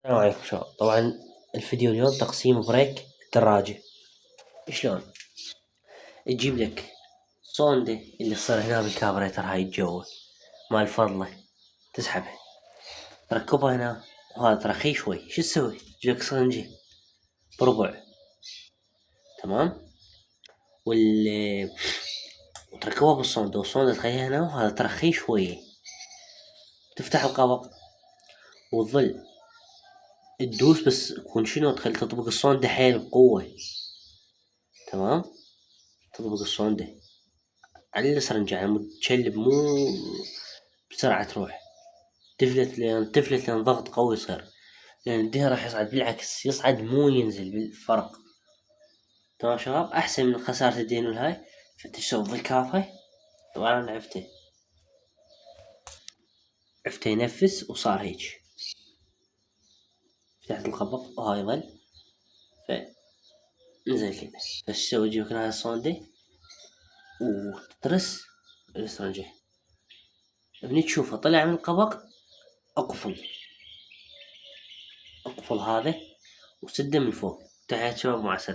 السلام عليكم شباب. طبعا الفيديو اليوم تقسيم بريك الدراجة. شلون تجيب لك صوندة اللي تصير هنا بالكابريتر، هاي الجوة مال فضلة، تسحبها تركبها هنا، وهذا ترخيه شوي. شو تسوي؟ تجيب لك صنجة بربع، تمام، وتركبها بالصوندة، والصوندة تخليها هنا، وهذا ترخيه شوية. تفتح القبق وتظل تدوس، بس تكون شنو، تخلي تطبق الصوندة حيل بقوة، تمام. تطبق الصوندة على السرنجة، على مود تشلب، مو بسرعة تروح. تفلت لين ضغط قوي يصير، لأن الدهن راح يصعد، بالعكس يصعد مو ينزل بالفرق. تمام شباب، أحسن من خسارة الدهن والهاي. فتسوي بالكافة. طبعا أنا عفته ينفس وصار هيج. فتحت الخبق وهاي ظل، فنزل كذا. فتسوي تجيب هاي الصوندة وتترس السرنجة، ابني تشوفه طلع من القبق، اقفل هذا وسده من فوق. تحية شباب، مع السلامة.